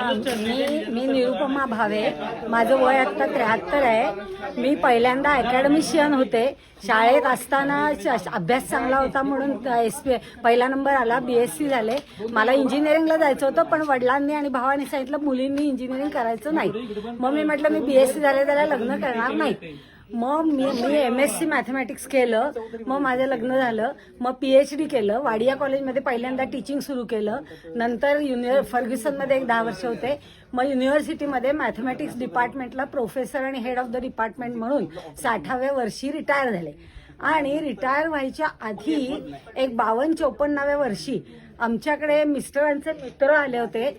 मी निरुपमा भावे. माझं वय आता 73 आहे. मी पहिल्यांदा अकॅडमिशियन होते. शाळेत असताना अभ्यास चांगला होता म्हणून पहिला नंबर आला. BSc झाले. मला इंजिनिअरिंगला जायचं होतं, पण वडिलांनी आणि भावाने सांगितलं मुलींनी इंजिनिअरिंग करायचं नाही. मग मी म्हटलं मी BSc झाले त्याला लग्न करणार नाही. मग मी MSc मॅथमॅटिक्स केलं. मग माझं लग्न झालं. मग PhD केलं. वाडिया कॉलेजमध्ये पहिल्यांदा टीचिंग सुरू केलं. नंतर फर्ग्युसनमध्ये 10 वर्ष होते. मग युनिव्हर्सिटीमध्ये मॅथमॅटिक्स डिपार्टमेंटला प्रोफेसर आणि हेड ऑफ द डिपार्टमेंट म्हणून 60व्या वर्षी रिटायर झाले. आणि रिटायर व्हायच्या आधी एक 52-54व्या वर्षी आमच्याकडे मिस्टरांचे मित्र आले होते,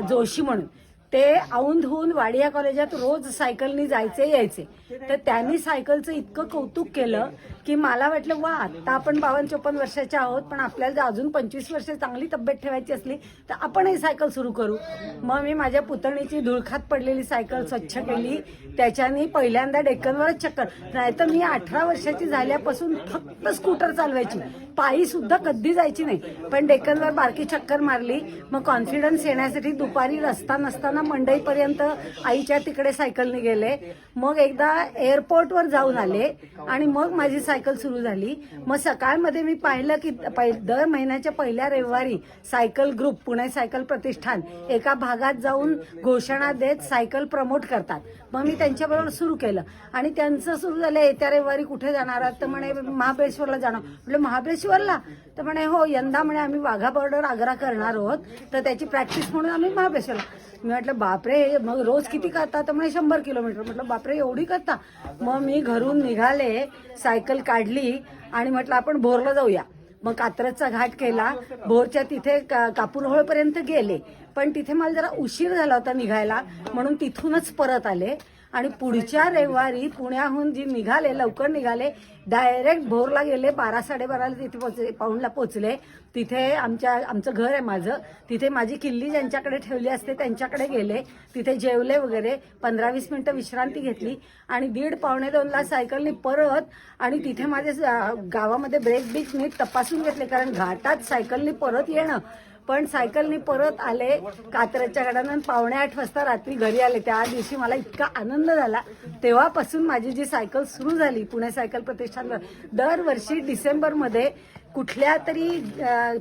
जोशी म्हणून. ते औंधहून वाडिया कॉलेजात रोज सायकलनी जायचे यायचे. तर त्यांनी सायकलचं इतकं कौतुक केलं की मला वाटलं वा, आता आपण 52-54 वर्षाचे आहोत, पण आपल्याला अजून 25 वर्ष चांगली तब्येत ठेवायची असली तर आपणही सायकल सुरू करू. मग मी माझ्या पुतणीची धुळखात पडलेली सायकल स्वच्छ केली. त्याच्याने पहिल्यांदा डेक्कनवरच चक्कर. नाहीतर मी 18 वर्षाची झाल्यापासून फक्त स्कूटर चालवायची, पायी सुद्धा कधी जायची नाही. पण डेक्कनवर बारकी चक्कर मारली. मग कॉन्फिडन्स येण्यासाठी दुपारी रस्ता नसताना मंडईपर्यंत आईच्या तिकडे सायकलने गेले. मग एकदा एअरपोर्टवर जाऊन आले आणि मग माझी सायकल सुरू झाली. मग सकाळमध्ये मी पाहिलं की दर महिन्याच्या पहिल्या रविवारी सायकल ग्रुप, पुणे सायकल प्रतिष्ठान एका भागात जाऊन घोषणा देत सायकल प्रमोट करतात. मग मी त्यांच्याबरोबर सुरू केलं. आणि त्यांचं सुरू झालं येत्या रविवारी कुठे जाणार आहात तर म्हणे महाबळेश्वरला जाणार. म्हटलं महाबळेश्वरला? तर म्हणे हो, यंदा म्हणे आम्ही वाघा बॉर्डर आग्रा करणार आहोत, तर त्याची प्रॅक्टिस म्हणून आम्ही महाबळेश्वरला. मी म्हटलं बापरे, मग रोज किती करता? तर म्हणे 100 किलोमीटर. म्हटलं बापरे, एवढी करता? मग मी घरून निघाले, सायकल काढली आणि म्हटलं आपण भोरला जाऊया. मग कात्रजचा घाट केला. भोरच्या तिथे कापूरहोळपर्यंत गेले, पण तिथे मला जरा उशीर झाला होता निघायला, म्हणून तिथूनच परत आले. आणि पुढच्या रविवारी पुण्याहून जी निघाले, लवकर निघाले, डायरेक्ट भोरला गेले. 12-12:30 तिथे पोचले, पाऊणला पोचले. तिथे आमचं घर आहे माझं, तिथे माझी किल्ली ज्यांच्याकडे ठेवली असते त्यांच्याकडे गेले. तिथे जेवले वगैरे, 15-20 मिनिटं विश्रांती घेतली आणि 1:30-1:45ला सायकलनी परत. आणि तिथे माझे गावामध्ये ब्रेक बीच नीट तपासून घेतले, कारण घाटात सायकलनी परत येणं. पण सायकलनी परत आले कात्रजच्या गडानं. 7:45 वाजता रात्री घरी आले. त्या दिवशी मला इतका आनंद झाला. तेव्हापासून माझी जी सायकल सुरू झाली पुणे सायकल प्रतिष्ठानवर. दरवर्षी डिसेंबरमध्ये कुठल्या तरी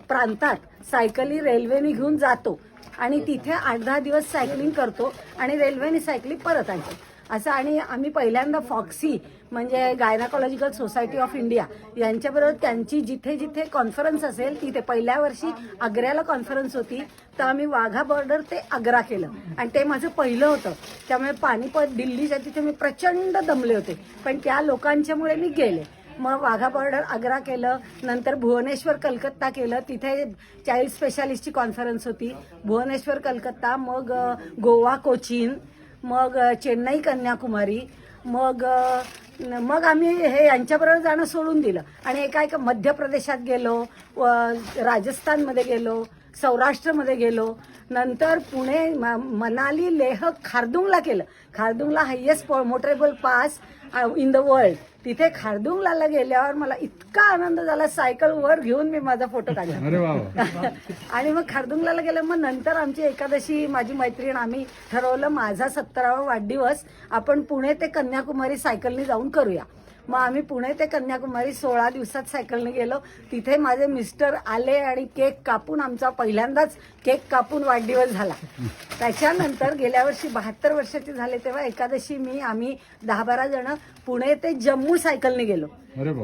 प्रांतात सायकली रेल्वेने घेऊन जातो आणि तिथे 8-10 दिवस सायकलिंग करतो आणि रेल्वेने सायकली परत आणतो असं. आणि आम्ही पहिल्यांदा फॉक्सी म्हणजे गायनाकॉलॉजिकल सोसायटी ऑफ इंडिया यांच्याबरोबर त्यांची जिथे जिथे कॉन्फरन्स असेल तिथे, पहिल्या वर्षी आग्र्याला कॉन्फरन्स होती तर आम्ही वाघा बॉर्डर ते आग्रा केलं आणि ते माझं पहिलं होतं. त्यामुळे पानिपत दिल्लीच्या तिथे मी प्रचंड दमले होते, पण त्या लोकांच्यामुळे मी गेले. मग वाघा बॉर्डर आग्रा केलं. नंतर भुवनेश्वर कलकत्ता केलं. तिथे चाइल्ड स्पेशालिस्टची कॉन्फरन्स होती. भुवनेश्वर कलकत्ता, मग गोवा कोचीन, मग चेन्नई कन्याकुमारी. मग आम्ही हे यांच्याबरोबर जाणं सोडून दिलं आणि एका मध्य प्रदेशात गेलो, राजस्थानमध्ये गेलो, सौराष्ट्रमध्ये गेलो. नंतर पुणे, मनाली, लेह, खारदुंगला केलं. Khardungla highest motorable pass in the world. तिथे खारदुंगला गेल्यावर मला इतका आनंद झाला, सायकल वर घेऊन मी माझा फोटो काढला. आणि मग खारदुंगला गेलं. मग नंतर आमची एकादशी, माझी मैत्रीण, आम्ही ठरवलं माझा 17वा वाढदिवस आपण पुणे ते कन्याकुमारी सायकलने जाऊन करूया. मग आम्ही पुणे ते कन्याकुमारी 16 दिवसात सायकलने गेलो. तिथे माझे मिस्टर आले आणि केक कापून, आमचा पहिल्यांदाच केक कापून वाढदिवस झाला. त्याच्यानंतर गेल्या वर्षी 72 वर्षाचे झाले तेव्हा एकादशी आम्ही 10-12 जण पुणे ते जम्मू सायकलने गेलो.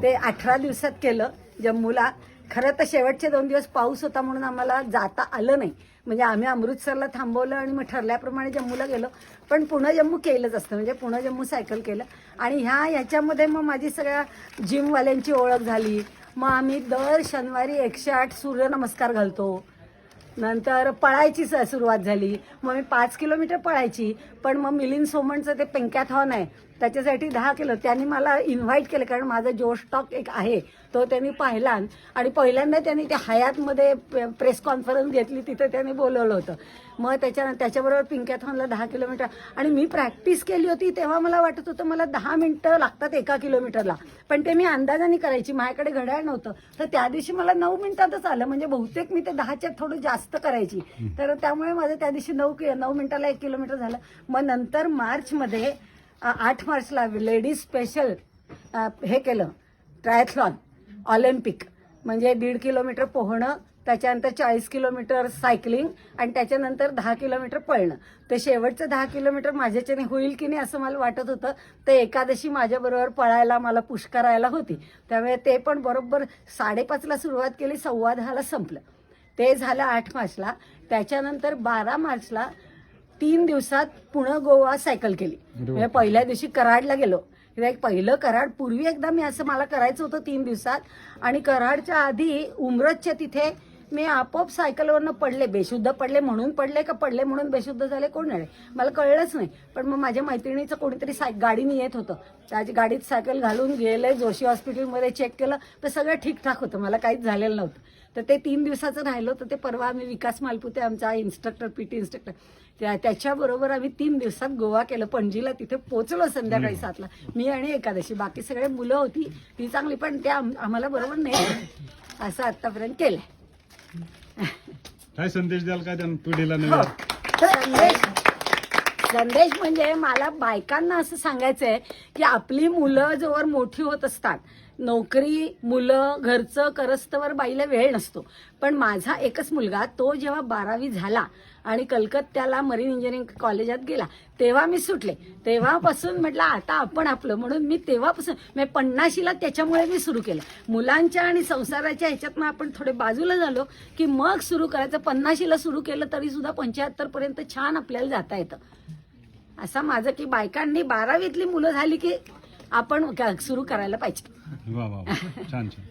ते 18 दिवसात केलं जम्मूला. खरं तर शेवटचे 2 दिवस पाऊस होता म्हणून आम्हाला जाता आलं नाही. म्हणजे आम्ही अमृतसरला थांबवलं आणि मग ठरल्याप्रमाणे जम्मूला गेलो. पण पुणे जम्मू केलंच असतं, म्हणजे पुणे जम्मू सायकल केलं. आणि ह्याच्यामध्ये मग माझी सगळ्या जिमवाल्यांची ओळख झाली. मग आम्ही दर शनिवारी 108 सूर्यनमस्कार घालतो. नंतर पळायची सुरुवात झाली. मग मी 5 किलोमीटर पळायची. पण मग मिलिंद सोमणचं ते पेंकॅथॉन आहे त्याच्यासाठी 10 किलो त्यांनी मला इन्व्हाइट केलं, कारण माझा जो स्टॉक एक आहे तो त्यांनी पाहिला आणि पहिल्यांदा त्यांनी त्या हयातमध्ये प्रेस कॉन्फरन्स घेतली, तिथं त्यांनी बोलवलं होतं. मग त्याच्याबरोबर पिंकॅथॉनला 10 किलोमीटर आणि मी प्रॅक्टिस केली होती तेव्हा मला वाटत होतं मला 10 मिनिटं लागतात 1 किलोमीटरला, पण ते मी अंदाजाने करायची, माझ्याकडे घड्याळ नव्हतं. तर त्या दिवशी मला 9 मिनिटातच आलं, म्हणजे बहुतेक मी ते 10च्या थोडं जास्त करायची. तर त्यामुळे माझं त्या दिवशी 9 मिनिटाला 1 किलोमीटर झालं. मग नंतर मार्चमध्ये 8 मार्चला लेडीज स्पेशल हे केलं, ट्रायथलॉन ऑलिम्पिक, म्हणजे 1.5 किलोमीटर पोहणं, त्याच्यानंतर 40 किलोमीटर सायकलिंग आणि त्याच्यानंतर 10 किलोमीटर पळणं. ते शेवटचं 10 किलोमीटर माझ्याच्याने होईल की नाही असं मला वाटत होतं. ते एकादशी माझ्याबरोबर पळायला मला पुश करायला होती, त्यामुळे ते पण बरोबर 5:30ला सुरुवात केली, 10:15ला संपलं. ते झालं 8 मार्चला. त्याच्यानंतर 12 मार्चला 3 दिवसात पुणे गोवा सायकल केली. म्हणजे पहिल्या दिवशी कराडला गेलो. पहिलं कराड, पूर्वी एकदा मी असं मला करायचं होतं 3 दिवसात, आणि कराडच्या आधी उमरजच्या तिथे मी आपोआप सायकलवरनं पडले, बेशुद्ध पडले म्हणून पडले का पडले म्हणून बेशुद्ध झाले कोण नाही, मला कळलंच नाही. पण मग माझ्या मैत्रिणीचं कोणीतरी गाडीने येत होतं, त्याची गाडीत सायकल घालून गेले, जोशी हॉस्पिटलमध्ये चेक केलं तर सगळं ठीकठाक होतं, मला काहीच झालेलं नव्हतं. तर ते 3 दिवसाचं राहिलं होतं. ते परवा आम्ही विकास मालपुते आमचा इन्स्ट्रक्टर, PT इन्स्ट्रक्टर, त्याच्याबरोबर आम्ही 3 दिवसात गोवा केलं. पणजीला तिथे पोहोचलो संध्याकाळी 7ला, मी आणि एकादशी. बाकी सगळे मुलं होती ती चांगली, पण त्या आम्हाला बरोबर नाही असं आतापर्यंत केलंय. काय संदेश द्याल काय त्या पिढीला? संदेश म्हणजे मला बायकांना असं सांगायचंय की आपली मुलं जोवर मोठी होत असतात, नोकरी, मुलं, घरचं करस्तवर बाईला वेळ नसतो. पण माझा एकच मुलगा, तो जेव्हा 12वी झाला आणि कलकत्त्याला मरीन इंजिनिअरिंग कॉलेजात गेला तेव्हा मी सुटले. तेव्हापासून म्हटलं आता आपण आपलं, म्हणून मी तेव्हापासून 50ला त्याच्यामुळे मी सुरू केलं. मुलांच्या आणि संसाराच्या ह्याच्यातनं आपण थोडे बाजूला झालो की मग सुरू करायचं. 50ला सुरू केलं तरी सुद्धा 75 पर्यंत छान आपल्याला जाता येतं. असं माझं की बायकांनी 12वीतली मुलं झाली की आपण सुरू करायला पाहिजे. वा वा, छान छान.